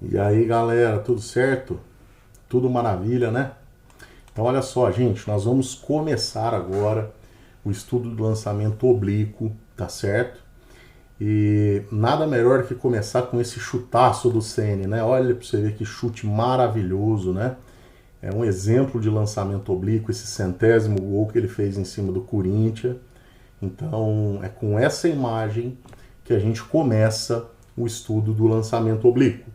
E aí, galera, tudo certo? Tudo maravilha, né? Então, olha só, gente, nós vamos começar agora o estudo do lançamento oblíquo, tá certo? E nada melhor que começar com esse chutaço do Ceni, né? Olha pra você ver que chute maravilhoso, né? É um exemplo de lançamento oblíquo, esse centésimo gol que ele fez em cima do Corinthians. Então, é com essa imagem que a gente começa o estudo do lançamento oblíquo,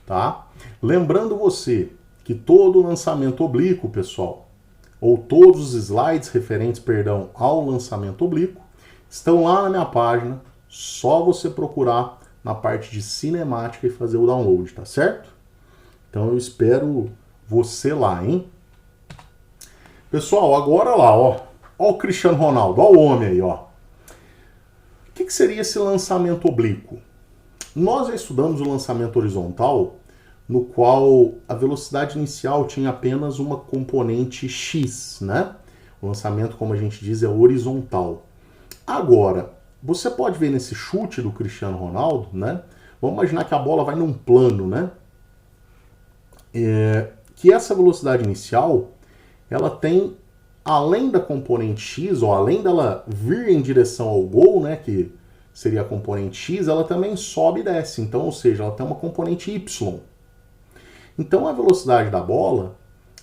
tá? Lembrando você que todo lançamento oblíquo, pessoal, ou todos os slides referentes, perdão, ao lançamento oblíquo, estão lá na minha página, só você procurar na parte de cinemática e fazer o download, tá certo? Então eu espero você lá, hein? Pessoal, agora lá, ó. Ó o Cristiano Ronaldo, ó o homem aí, ó. O que seria esse lançamento oblíquo? Nós já estudamos o lançamento horizontal, no qual a velocidade inicial tinha apenas uma componente x, né? O lançamento, como a gente diz, é horizontal. Agora, você pode ver nesse chute do Cristiano Ronaldo, né? Vamos imaginar que a bola vai num plano, né? Que essa velocidade inicial, ela tem, além da componente x, ou além dela vir em direção ao gol, né? Que seria a componente x, ela também sobe e desce. Então, ou seja, ela tem uma componente y. Então a velocidade da bola,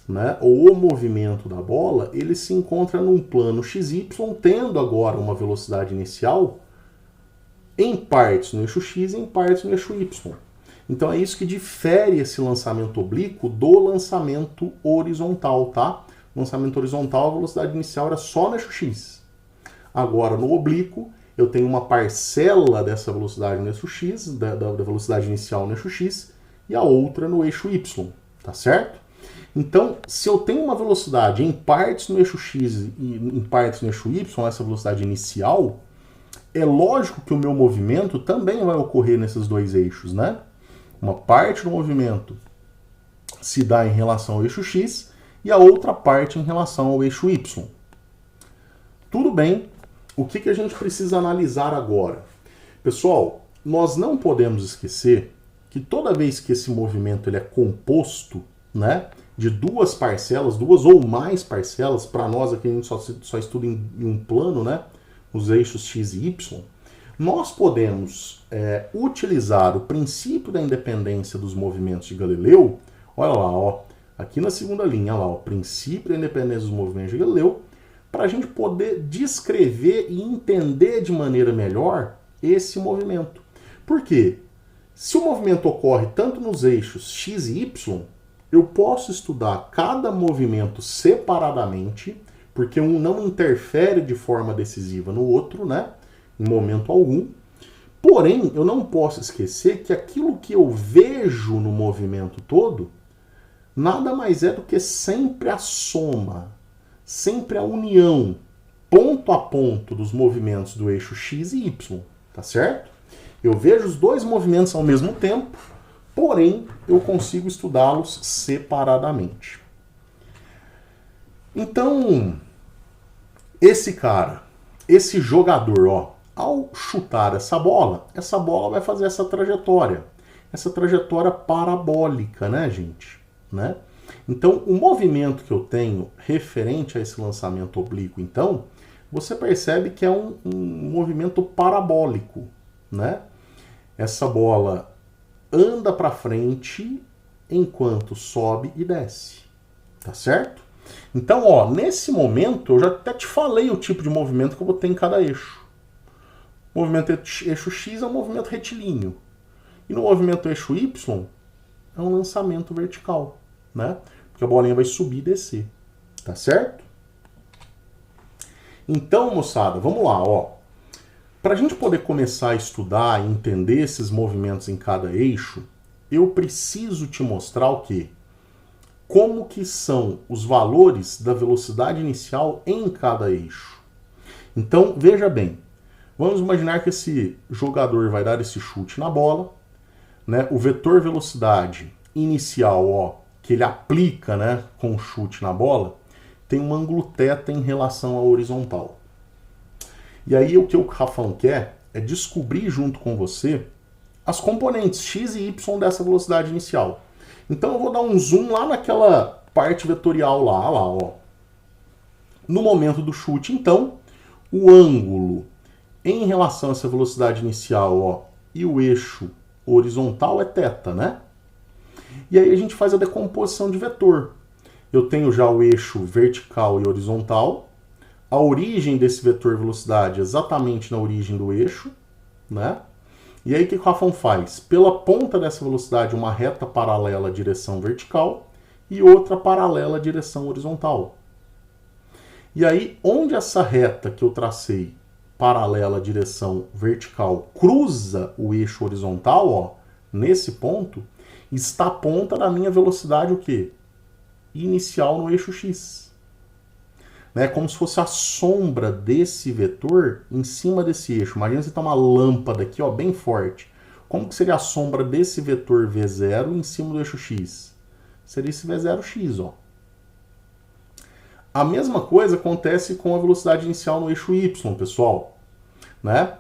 né, ou o movimento da bola, ele se encontra num plano XY, tendo agora uma velocidade inicial em partes no eixo X e em partes no eixo Y. Então é isso que difere esse lançamento oblíquo do lançamento horizontal, tá? No lançamento horizontal, a velocidade inicial era só no eixo X. Agora, no oblíquo, eu tenho uma parcela dessa velocidade no eixo X, da velocidade inicial no eixo X, e a outra no eixo Y, tá certo? Então, se eu tenho uma velocidade em partes no eixo X e em partes no eixo Y, essa velocidade inicial, é lógico que o meu movimento também vai ocorrer nesses dois eixos, né? Uma parte do movimento se dá em relação ao eixo X e a outra parte em relação ao eixo Y. Tudo bem, o que a gente precisa analisar agora? Pessoal, nós não podemos esquecer que toda vez que esse movimento ele é composto, né, de duas parcelas, duas ou mais parcelas, para nós aqui a gente só estuda em um plano, né, os eixos x e y, nós podemos utilizar o princípio da independência dos movimentos de Galileu. Olha lá, ó, aqui na segunda linha, olha lá, o princípio da independência dos movimentos de Galileu, para a gente poder descrever e entender de maneira melhor esse movimento. Por quê? Se o movimento ocorre tanto nos eixos x e y, eu posso estudar cada movimento separadamente, porque um não interfere de forma decisiva no outro, né? Em momento algum. Porém, eu não posso esquecer que aquilo que eu vejo no movimento todo nada mais é do que sempre a soma, sempre a união, ponto a ponto, dos movimentos do eixo x e y, tá certo? Eu vejo os dois movimentos ao mesmo tempo, porém eu consigo estudá-los separadamente. Então, esse cara, esse jogador, ó, ao chutar essa bola vai fazer essa trajetória parabólica, né, gente? Né? Então, o movimento que eu tenho referente a esse lançamento oblíquo, então, você percebe que é um movimento parabólico, né? Essa bola anda para frente enquanto sobe e desce, tá certo? Então, ó, nesse momento, eu já até te falei o tipo de movimento que eu vou ter em cada eixo. O movimento eixo X é um movimento retilíneo. E no movimento eixo Y, é um lançamento vertical, né? Porque a bolinha vai subir e descer, tá certo? Então, moçada, vamos lá, ó. Para a gente poder começar a estudar e entender esses movimentos em cada eixo, eu preciso te mostrar o quê? Como que são os valores da velocidade inicial em cada eixo. Então, veja bem, vamos imaginar que esse jogador vai dar esse chute na bola, né? O vetor velocidade inicial, ó, que ele aplica, né, com o chute na bola, tem um ângulo θ em relação à horizontal. E aí o que o Rafão quer é descobrir junto com você as componentes x e y dessa velocidade inicial. Então eu vou dar um zoom lá naquela parte vetorial lá, ó. No momento do chute, então, o ângulo em relação a essa velocidade inicial, ó, e o eixo horizontal é θ, né? E aí a gente faz a decomposição de vetor. Eu tenho já o eixo vertical e horizontal, a origem desse vetor velocidade é exatamente na origem do eixo, né? E aí o que o Rafão faz? Pela ponta dessa velocidade, uma reta paralela à direção vertical e outra paralela à direção horizontal. E aí, onde essa reta que eu tracei paralela à direção vertical cruza o eixo horizontal, ó, nesse ponto, está a ponta da minha velocidade o quê? Inicial no eixo x. Né? Como se fosse a sombra desse vetor em cima desse eixo. Imagina você está uma lâmpada aqui, ó, bem forte. Como que seria a sombra desse vetor V0 em cima do eixo x? Seria esse V0x, ó. A mesma coisa acontece com a velocidade inicial no eixo y, pessoal. Né?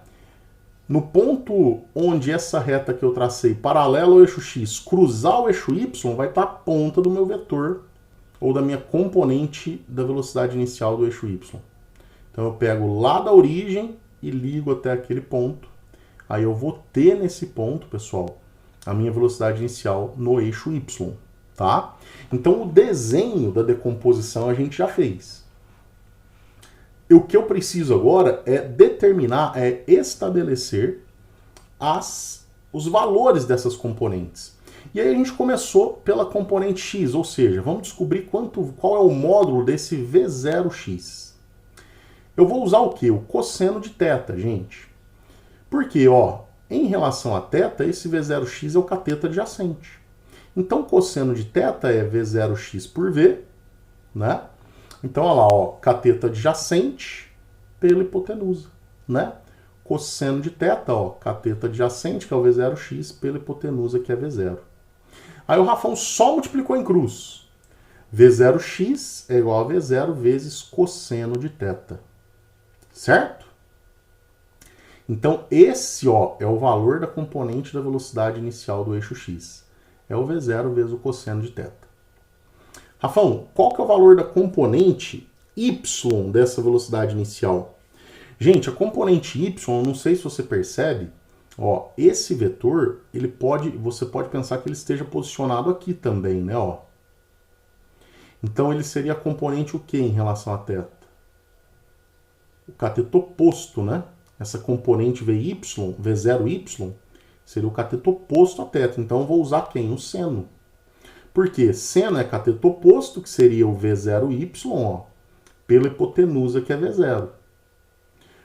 No ponto onde essa reta que eu tracei paralela ao eixo x cruzar o eixo y, vai estar a ponta do meu vetor ou da minha componente da velocidade inicial do eixo y. Então eu pego lá da origem e ligo até aquele ponto. Aí eu vou ter nesse ponto, pessoal, a minha velocidade inicial no eixo y. Tá? Então o desenho da decomposição a gente já fez. E o que eu preciso agora é determinar, é estabelecer os valores dessas componentes. E aí a gente começou pela componente x, ou seja, vamos descobrir qual é o módulo desse V0x. Eu vou usar o quê? O cosseno de θ, gente. Porque, ó, em relação a θ, esse V0x é o cateto adjacente. Então, cosseno de θ é V0x por V, né? Então, olha lá, ó, cateto adjacente pela hipotenusa, né? Cosseno de θ, ó, cateto adjacente, que é o V0x, pela hipotenusa, que é V0. Aí o Rafão só multiplicou em cruz. V0x é igual a V0 vezes cosseno de θ. Certo? Então, esse, ó, é o valor da componente da velocidade inicial do eixo x. É o V0 vezes o cosseno de θ. Rafão, qual que é o valor da componente y dessa velocidade inicial? Gente, a componente y, não sei se você percebe, ó, esse vetor, você pode pensar que ele esteja posicionado aqui também, né, ó. Então ele seria a componente o que em relação a θ? O cateto oposto, né? Essa componente V0y, seria o cateto oposto a θ. Então eu vou usar quem? O seno. Por quê? Seno é cateto oposto, que seria o V0y, ó, pela hipotenusa, que é V0.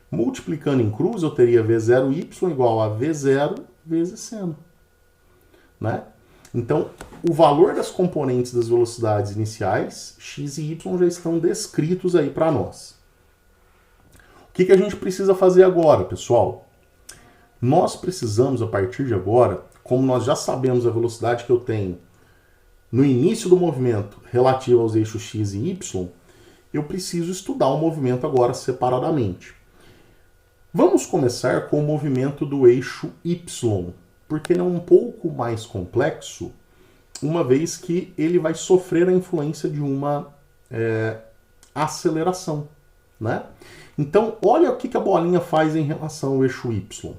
Multiplicando em cruz, eu teria V0y igual a V0 vezes seno. Né? Então, o valor das componentes das velocidades iniciais, x e y, já estão descritos aí para nós. O que a gente precisa fazer agora, pessoal? Nós precisamos, a partir de agora, como nós já sabemos a velocidade que eu tenho no início do movimento relativo aos eixos x e y, eu preciso estudar o movimento agora separadamente. Vamos começar com o movimento do eixo y, porque ele é um pouco mais complexo, uma vez que ele vai sofrer a influência de uma aceleração. Né? Então, olha o que a bolinha faz em relação ao eixo y.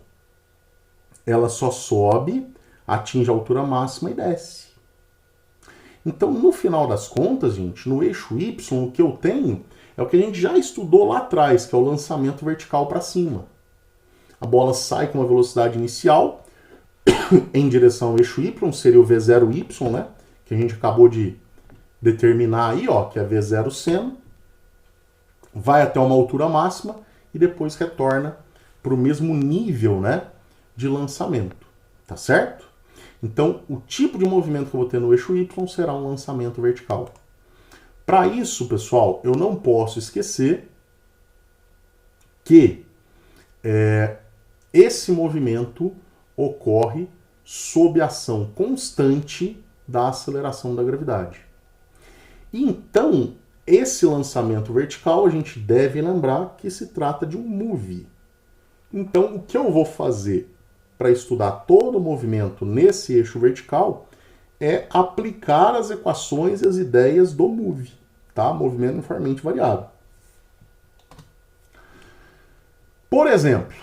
Ela só sobe, atinge a altura máxima e desce. Então, no final das contas, gente, no eixo y, o que eu tenho é o que a gente já estudou lá atrás, que é o lançamento vertical para cima. A bola sai com uma velocidade inicial em direção ao eixo y, seria o V0y, né? Que a gente acabou de determinar aí, ó, que é V0 seno. Vai até uma altura máxima e depois retorna para o mesmo nível, né, de lançamento. Tá certo? Então, o tipo de movimento que eu vou ter no eixo y será um lançamento vertical. Para isso, pessoal, eu não posso esquecer que esse movimento ocorre sob a ação constante da aceleração da gravidade. Então, esse lançamento vertical, a gente deve lembrar que se trata de um move. Então, o que eu vou fazer para estudar todo o movimento nesse eixo vertical é aplicar as equações e as ideias do MOVE, tá? Movimento uniformemente variável. Por exemplo,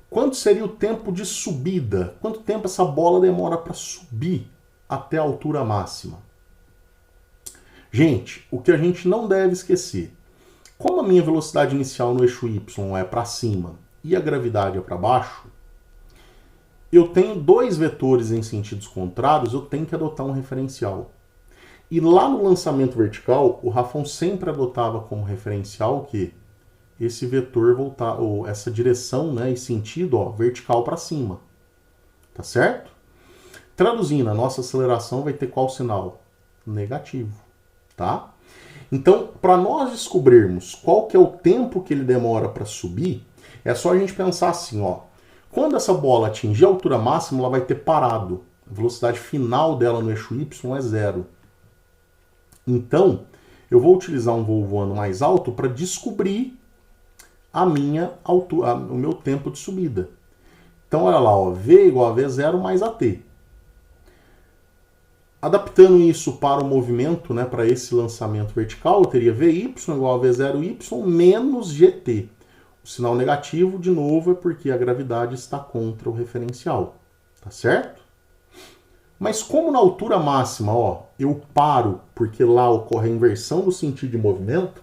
quanto seria o tempo de subida? Quanto tempo essa bola demora para subir até a altura máxima? Gente, o que a gente não deve esquecer, como a minha velocidade inicial no eixo Y é para cima e a gravidade é para baixo, eu tenho dois vetores em sentidos contrários, eu tenho que adotar um referencial. E lá no lançamento vertical, o Rafão sempre adotava como referencial o quê? Esse vetor voltar, ou essa direção, né, e sentido, ó, vertical para cima. Tá certo? Traduzindo, a nossa aceleração vai ter qual sinal? Negativo, tá? Então, para nós descobrirmos qual que é o tempo que ele demora para subir, é só a gente pensar assim, ó. Quando essa bola atingir a altura máxima, ela vai ter parado. A velocidade final dela no eixo Y é 0. Então, eu vou utilizar um voo voando mais alto para descobrir a minha altura, o meu tempo de subida. Então, olha lá, ó, V igual a V0 mais AT. Adaptando isso para o movimento, né, para esse lançamento vertical, eu teria VY igual a V0Y menos GT. O sinal negativo, de novo, é porque a gravidade está contra o referencial. Tá certo? Mas como na altura máxima, ó, eu paro, porque lá ocorre a inversão do sentido de movimento,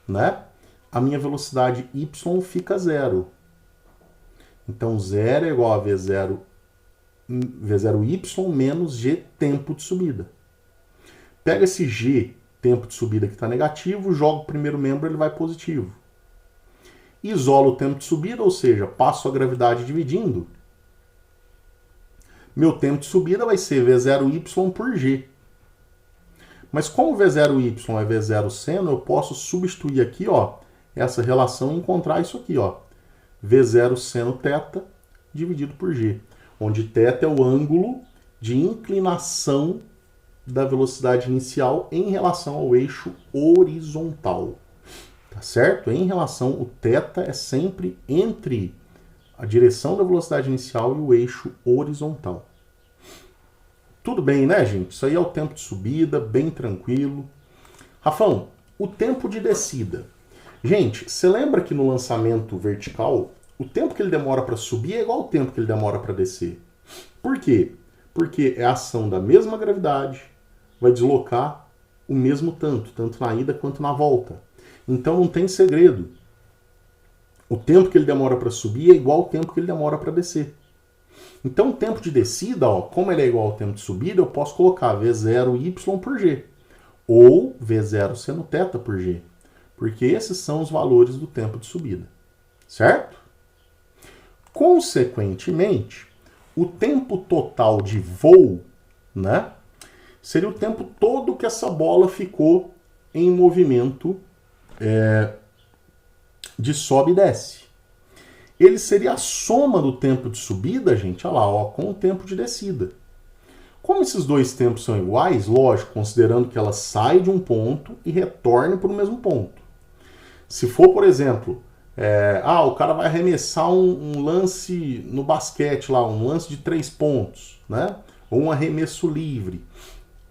né? A minha velocidade y fica 0. Então, 0 é igual a V0y menos g tempo de subida. Pega esse g, tempo de subida que está negativo, joga o primeiro membro, ele vai positivo. Isolo o tempo de subida, ou seja, passo a gravidade dividindo. Meu tempo de subida vai ser V0y por g. Mas como V0y é V0 seno, eu posso substituir aqui, ó, essa relação e encontrar isso aqui, ó. V0 seno θ dividido por g, onde θ é o ângulo de inclinação da velocidade inicial em relação ao eixo horizontal. Tá certo? Em relação, o θ é sempre entre a direção da velocidade inicial e o eixo horizontal. Tudo bem, né, gente? Isso aí é o tempo de subida, bem tranquilo. Rafão, o tempo de descida. Gente, você lembra que no lançamento vertical, o tempo que ele demora para subir é igual ao tempo que ele demora para descer. Por quê? Porque é a ação da mesma gravidade, vai deslocar o mesmo tanto na ida quanto na volta. Então não tem segredo. O tempo que ele demora para subir é igual ao tempo que ele demora para descer. Então o tempo de descida, ó, como ele é igual ao tempo de subida, eu posso colocar V0y por g. Ou V0 seno θ por g. Porque esses são os valores do tempo de subida. Certo? Consequentemente, o tempo total de voo, né, seria o tempo todo que essa bola ficou em movimento de sobe e desce. Ele seria a soma do tempo de subida, gente, olha lá, ó, com o tempo de descida. Como esses dois tempos são iguais, lógico, considerando que ela sai de um ponto e retorne para o mesmo ponto. Se for, por exemplo, o cara vai arremessar um lance no basquete lá, um lance de 3 pontos, né? Ou um arremesso livre.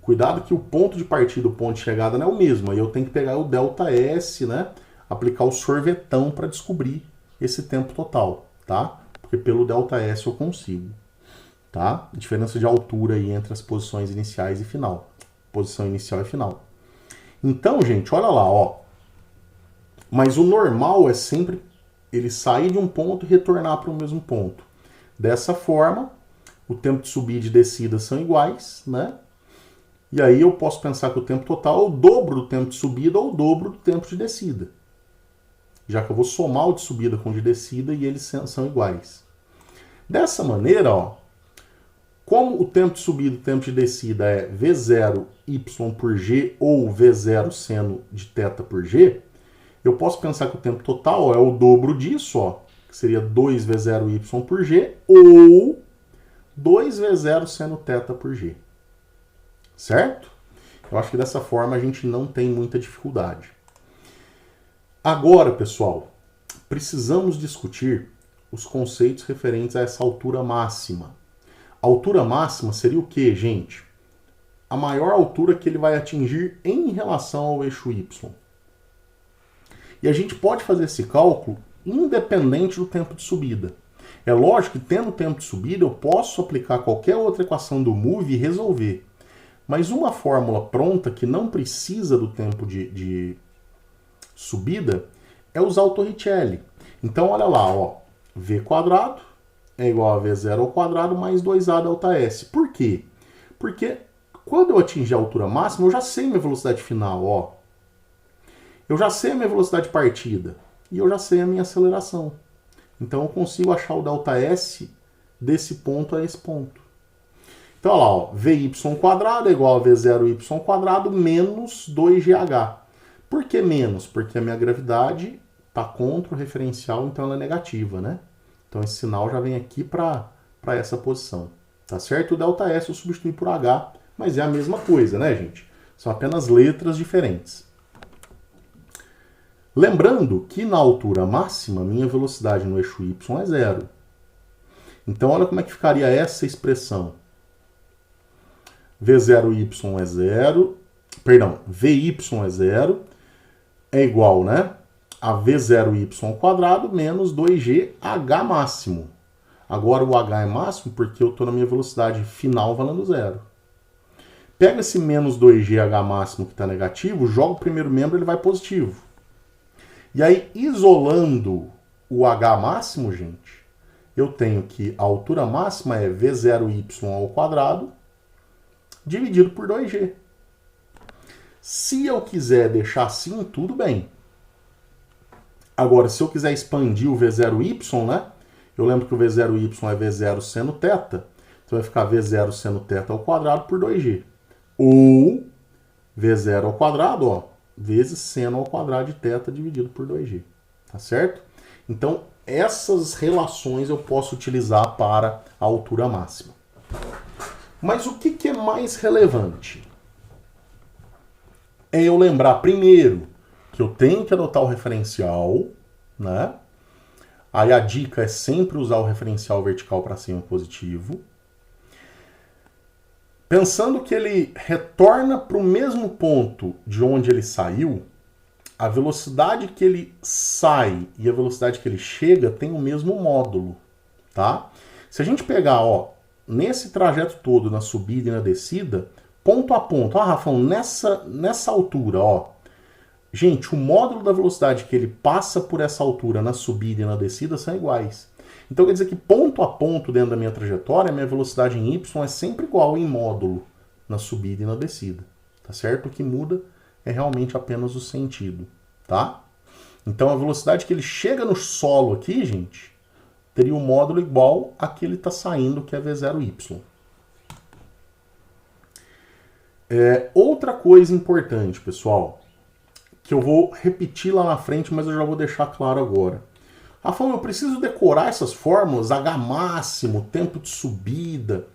Cuidado que o ponto de partida e o ponto de chegada não é o mesmo. Aí eu tenho que pegar o ΔS, né? Aplicar o sorvetão para descobrir esse tempo total, tá? Porque pelo ΔS eu consigo, tá? Diferença de altura aí entre as posições iniciais e final. Posição inicial e final. Então, gente, olha lá, ó. Mas o normal é sempre ele sair de um ponto e retornar para o mesmo ponto. Dessa forma, o tempo de subida e de descida são iguais, né? E aí eu posso pensar que o tempo total é o dobro do tempo de subida ou o dobro do tempo de descida. Já que eu vou somar o de subida com o de descida e eles são iguais. Dessa maneira, ó, como o tempo de subida e o tempo de descida é V0y por g ou V0 seno de θ por g, eu posso pensar que o tempo total é o dobro disso, ó, que seria 2V0y por g ou 2V0 seno θ por g. Certo? Eu acho que dessa forma a gente não tem muita dificuldade. Agora, pessoal, precisamos discutir os conceitos referentes a essa altura máxima. A altura máxima seria o quê, gente? A maior altura que ele vai atingir em relação ao eixo Y. E a gente pode fazer esse cálculo independente do tempo de subida. É lógico que tendo tempo de subida eu posso aplicar qualquer outra equação do move e resolver. Mas uma fórmula pronta que não precisa do tempo de subida é usar o Torricelli. Então olha lá, ó, v quadrado é igual a v0 ao quadrado mais 2a delta s. Por quê? Porque quando eu atingir a altura máxima, eu já sei minha velocidade final, ó. Eu já sei a minha velocidade de partida e eu já sei a minha aceleração. Então eu consigo achar o ΔS desse ponto a esse ponto. Então olha lá, ó, Vy quadrado é igual a V0y quadrado menos 2GH. Por que menos? Porque a minha gravidade está contra o referencial, então ela é negativa, né? Então esse sinal já vem aqui para essa posição. Tá certo? O ΔS eu substituí por H, mas é a mesma coisa, né, gente? São apenas letras diferentes. Lembrando que na altura máxima, minha velocidade no eixo y é zero. Então, olha como é que ficaria essa expressão. V0y é zero, perdão, Vy é zero, é igual, né, a V0y quadrado menos 2GH máximo. Agora o H é máximo porque eu estou na minha velocidade final valendo zero. Pega esse menos 2GH máximo que está negativo, joga o primeiro membro, ele vai positivo. E aí, isolando o H máximo, gente, eu tenho que a altura máxima é V0y ao quadrado dividido por 2G. Se eu quiser deixar assim, tudo bem. Agora, se eu quiser expandir o V0y, né? Eu lembro que o V0y é V0 seno θ. Então vai ficar V0 seno θ ao quadrado por 2G. Ou V0 ao quadrado, ó, vezes seno ao quadrado de θ dividido por 2G. Tá certo? Então, essas relações eu posso utilizar para a altura máxima. Mas o que é mais relevante? É eu lembrar primeiro que eu tenho que adotar o referencial, né? Aí a dica é sempre usar o referencial vertical para cima positivo. Pensando que ele retorna para o mesmo ponto de onde ele saiu, a velocidade que ele sai e a velocidade que ele chega tem o mesmo módulo, tá? Se a gente pegar, ó, nesse trajeto todo, na subida e na descida, ponto a ponto, ah, Rafão, nessa altura, ó, gente, o módulo da velocidade que ele passa por essa altura na subida e na descida são iguais. Então quer dizer que ponto a ponto dentro da minha trajetória, a minha velocidade em y é sempre igual em módulo na subida e na descida, tá certo? O que muda é realmente apenas o sentido, tá? Então a velocidade que ele chega no solo aqui, gente, teria o módulo igual a que ele está saindo, que é V0y. Outra coisa importante, pessoal, que eu vou repetir lá na frente, mas eu já vou deixar claro agora. Rafael, eu preciso decorar essas fórmulas, H máximo, tempo de subida,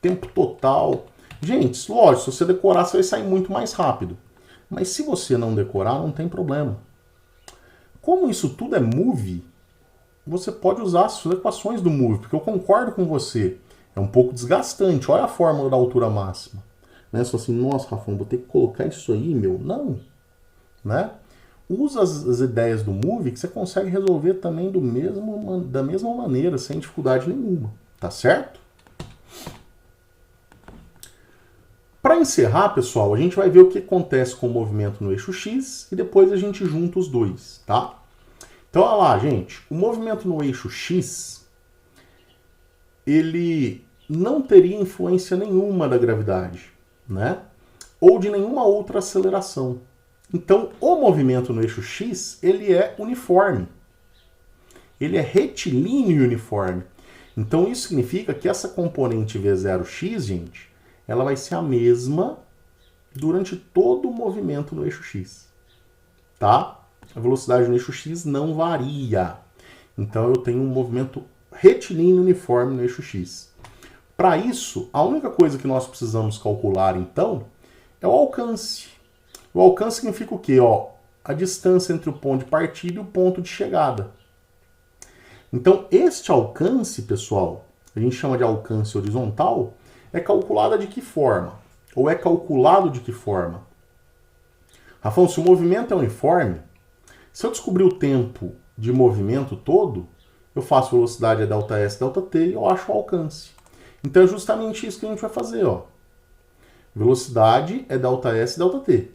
tempo total. Gente, lógico, se você decorar, você vai sair muito mais rápido. Mas se você não decorar, não tem problema. Como isso tudo é move, você pode usar as suas equações do move, porque eu concordo com você. É um pouco desgastante. Olha a fórmula da altura máxima. Né? Só assim, nossa, Rafael, vou ter que colocar isso aí, meu. Não. Né? Usa as ideias do move que você consegue resolver também da mesma maneira, sem dificuldade nenhuma. Tá certo? Para encerrar, pessoal, a gente vai ver o que acontece com o movimento no eixo X e depois a gente junta os dois, tá? Então, olha lá, gente. O movimento no eixo X, ele não teria influência nenhuma da gravidade, né? Ou de nenhuma outra aceleração. Então, o movimento no eixo X, ele é uniforme. Ele é retilíneo e uniforme. Então, isso significa que essa componente V0x, gente, ela vai ser a mesma durante todo o movimento no eixo X. Tá? A velocidade no eixo X não varia. Então, eu tenho um movimento retilíneo uniforme no eixo X. Para isso, a única coisa que nós precisamos calcular, então, é o alcance. O alcance significa o quê? Ó, a distância entre o ponto de partida e o ponto de chegada. Então, este alcance, pessoal, a gente chama de alcance horizontal, é calculada de que forma? Ou é calculado de que forma? Rafão, se o movimento é uniforme, se eu descobrir o tempo de movimento todo, eu faço velocidade é ΔS, ΔT e eu acho o alcance. Então é justamente isso que a gente vai fazer, ó. Velocidade é ΔS, ΔT.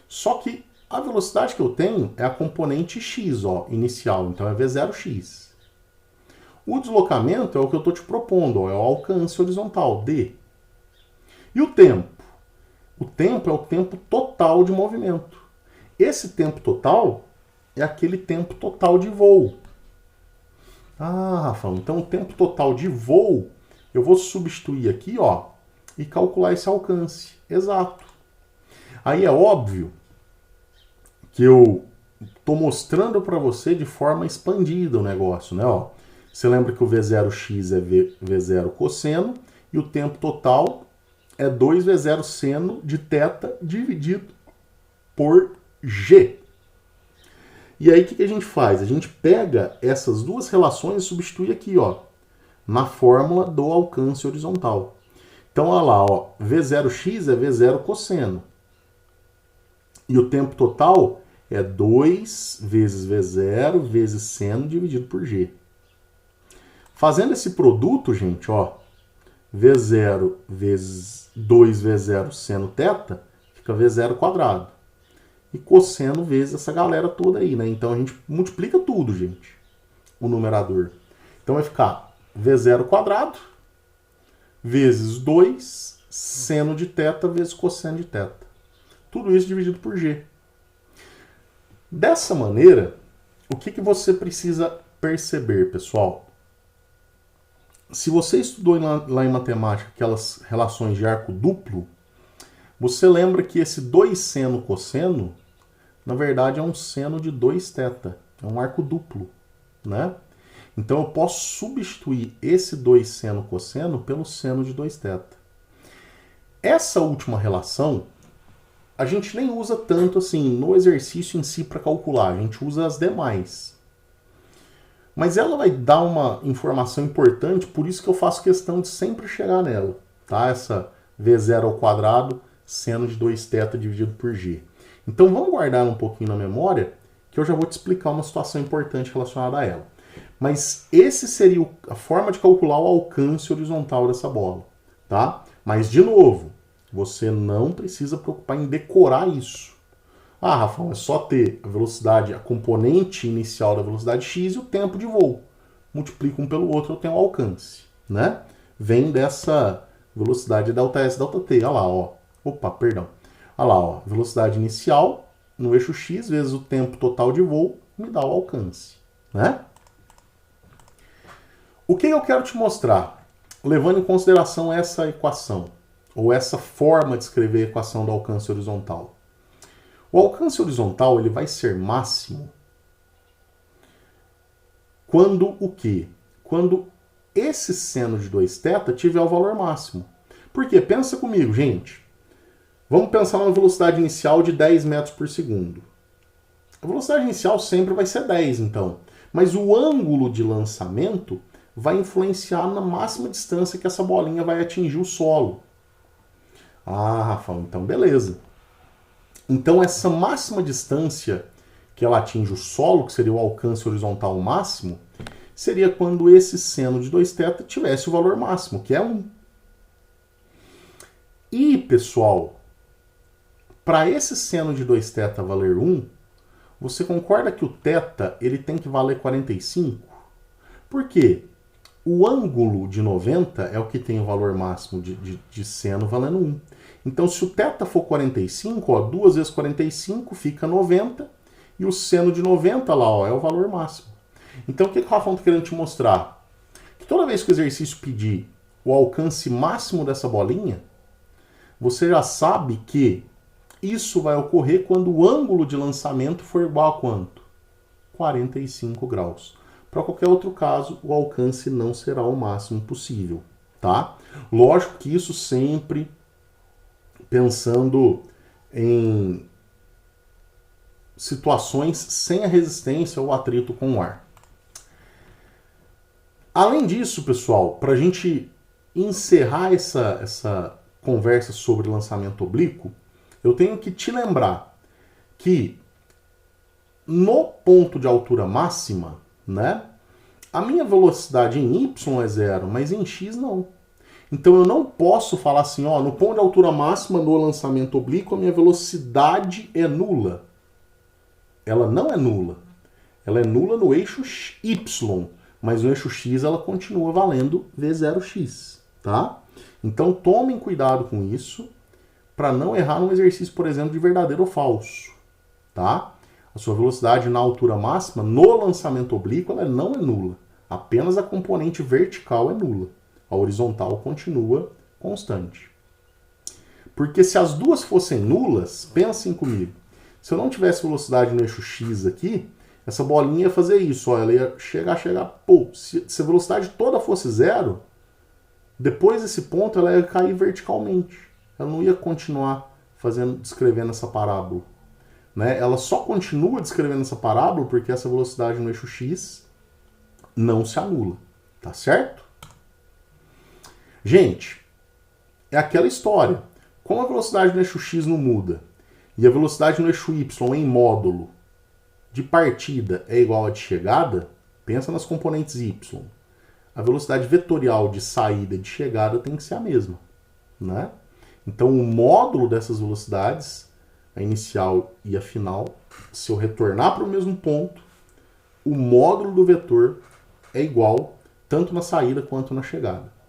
Só que a velocidade que eu tenho é a componente x, ó, inicial, então é V0x. O deslocamento é o que eu estou te propondo, ó, é o alcance horizontal, d. E o tempo? O tempo é o tempo total de movimento. Esse tempo total é aquele tempo total de voo. Ah, Rafael, então o tempo total de voo eu vou substituir aqui, ó, e calcular esse alcance. Exato. Aí é óbvio que eu estou mostrando para você de forma expandida o negócio, né? Ó, você lembra que o V0x é V0 cosseno e o tempo total é 2V0 seno de θ dividido por G. E aí o que a gente faz? A gente pega essas duas relações e substitui aqui, ó, na fórmula do alcance horizontal. Então, olha lá, ó, V0x é V0 cosseno. E o tempo total é 2 vezes V0 vezes seno dividido por G. Fazendo esse produto, gente, ó, V0 vezes 2V0 seno θ, fica V0 quadrado. E cosseno vezes essa galera toda aí, né? Então a gente multiplica tudo, gente, o numerador. Então vai ficar V0 quadrado vezes 2 seno de θ vezes cosseno de θ. Tudo isso dividido por G. Dessa maneira, o que você precisa perceber, pessoal? Se você estudou lá em matemática aquelas relações de arco duplo, você lembra que esse 2 seno cosseno, na verdade, é um seno de 2θ. É um arco duplo, né? Então eu posso substituir esse 2 seno cosseno pelo seno de 2θ. Essa última relação, a gente nem usa tanto assim no exercício em si para calcular, a gente usa as demais. Mas ela vai dar uma informação importante, por isso que eu faço questão de sempre chegar nela, tá? Essa V0 ao quadrado, seno de 2θ dividido por G. Então vamos guardar um pouquinho na memória, que eu já vou te explicar uma situação importante relacionada a ela. Mas esse seria a forma de calcular o alcance horizontal dessa bola, tá? Mas, de novo, você não precisa preocupar em decorar isso. Ah, Rafael, é só ter a velocidade, a componente inicial da velocidade x e o tempo de voo. Multiplico um pelo outro, eu tenho o alcance, né? Vem dessa velocidade ΔS, ΔT. Olha lá, ó. Opa, perdão. Olha lá, ó. Velocidade inicial no eixo x vezes o tempo total de voo me dá o alcance, né? O que eu quero te mostrar? Levando em consideração essa equação, ou essa forma de escrever a equação do alcance horizontal. O alcance horizontal ele vai ser máximo quando o quê? Quando esse seno de 2θ tiver o valor máximo. Por quê? Pensa comigo, gente. Vamos pensar numa velocidade inicial de 10 metros por segundo. A velocidade inicial sempre vai ser 10, então. Mas o ângulo de lançamento vai influenciar na máxima distância que essa bolinha vai atingir o solo. Ah, Rafael, então beleza. Então essa máxima distância que ela atinge o solo, que seria o alcance horizontal máximo, seria quando esse seno de 2θ tivesse o valor máximo, que é 1. E, pessoal, para esse seno de 2θ valer 1, você concorda que o θ ele tem que valer 45? Por quê? O ângulo de 90 é o que tem o valor máximo de seno valendo 1. Então, se o θ for 45, ó, 2 vezes 45 fica 90, e o seno de 90 lá, ó, é o valor máximo. Então, o que o Rafael está querendo te mostrar? Que toda vez que o exercício pedir o alcance máximo dessa bolinha, você já sabe que isso vai ocorrer quando o ângulo de lançamento for igual a quanto? 45 graus. Para qualquer outro caso, o alcance não será o máximo possível, tá? Lógico que isso sempre pensando em situações sem a resistência ou atrito com o ar. Além disso, pessoal, para a gente encerrar essa conversa sobre lançamento oblíquo, eu tenho que te lembrar que no ponto de altura máxima, né, a minha velocidade em y é 0, mas em x não. Então eu não posso falar assim, ó, no ponto de altura máxima, no lançamento oblíquo, a minha velocidade é nula. Ela não é nula. Ela é nula no eixo y, mas no eixo x ela continua valendo v0x, tá? Então tomem cuidado com isso, para não errar num exercício, por exemplo, de verdadeiro ou falso, tá? A sua velocidade na altura máxima, no lançamento oblíquo, ela não é nula. Apenas a componente vertical é nula. A horizontal continua constante. Porque se as duas fossem nulas, pensem comigo. Se eu não tivesse velocidade no eixo x aqui, essa bolinha ia fazer isso. Ó, ela ia chegar. Pô, se a velocidade toda fosse 0, depois desse ponto ela ia cair verticalmente. Ela não ia continuar descrevendo essa parábola. Né? Ela só continua descrevendo essa parábola porque essa velocidade no eixo x não se anula. Tá certo? Gente, é aquela história. Como a velocidade no eixo x não muda e a velocidade no eixo y em módulo de partida é igual à de chegada, pensa nas componentes y. A velocidade vetorial de saída e de chegada tem que ser a mesma. Né? Então o módulo dessas velocidades, a inicial e a final, se eu retornar para o mesmo ponto, o módulo do vetor é igual tanto na saída quanto na chegada.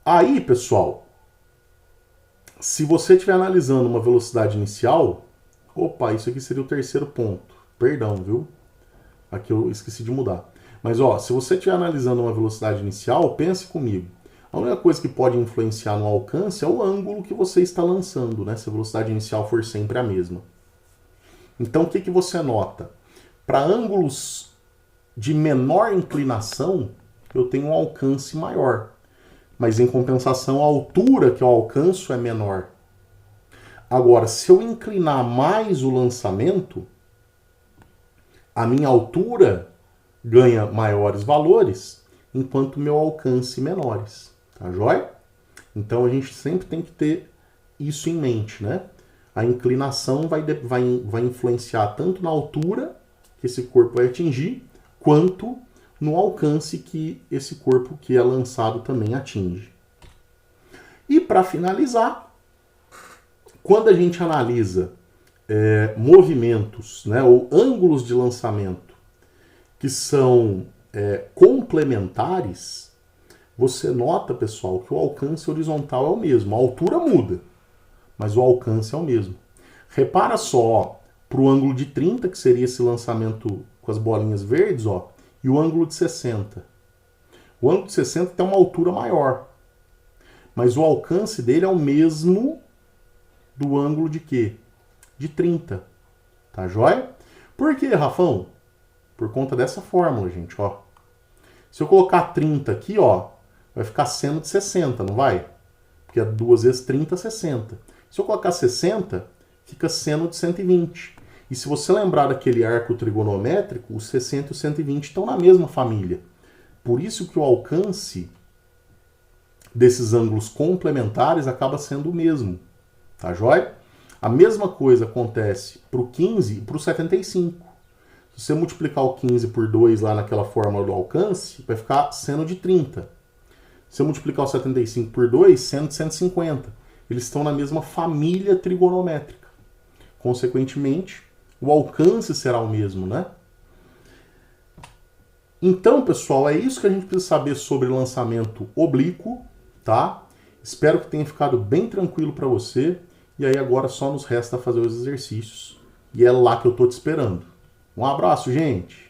Aí, pessoal, se você estiver analisando uma velocidade inicial, opa, isso aqui seria o terceiro ponto. Perdão, viu? Aqui eu esqueci de mudar. Mas, ó, se você estiver analisando uma velocidade inicial, pense comigo. A única coisa que pode influenciar no alcance é o ângulo que você está lançando, né? Se a velocidade inicial for sempre a mesma. Então, o que que você nota? Para ângulos de menor inclinação, eu tenho um alcance maior. Mas, em compensação, a altura que eu alcanço é menor. Agora, se eu inclinar mais o lançamento, a minha altura ganha maiores valores, enquanto o meu alcance menores. Tá joia? Então, a gente sempre tem que ter isso em mente, né? A inclinação vai influenciar tanto na altura que esse corpo vai atingir, quanto no alcance que esse corpo que é lançado também atinge. E para finalizar, quando a gente analisa movimentos, né, ou ângulos de lançamento que são complementares, você nota, pessoal, que o alcance horizontal é o mesmo. A altura muda, mas o alcance é o mesmo. Repara só para o ângulo de 30, que seria esse lançamento com as bolinhas verdes, ó, e o ângulo de 60. O ângulo de 60 tem uma altura maior, mas o alcance dele é o mesmo do ângulo de quê? De 30. Tá joia? Por quê, Rafão? Por conta dessa fórmula, gente, ó. Se eu colocar 30 aqui, ó, vai ficar seno de 60, não vai? Porque é 2 vezes 30, 60. Se eu colocar 60, fica seno de 120. E se você lembrar daquele arco trigonométrico, os 60 e os 120 estão na mesma família. Por isso que o alcance desses ângulos complementares acaba sendo o mesmo. Tá joia? A mesma coisa acontece para o 15 e para o 75. Se você multiplicar o 15 por 2 lá naquela fórmula do alcance, vai ficar seno de 30. Se eu multiplicar o 75 por 2, seno de 150. Eles estão na mesma família trigonométrica. Consequentemente, o alcance será o mesmo, né? Então, pessoal, é isso que a gente precisa saber sobre lançamento oblíquo, tá? Espero que tenha ficado bem tranquilo para você. E aí agora só nos resta fazer os exercícios. E é lá que eu tô te esperando. Um abraço, gente!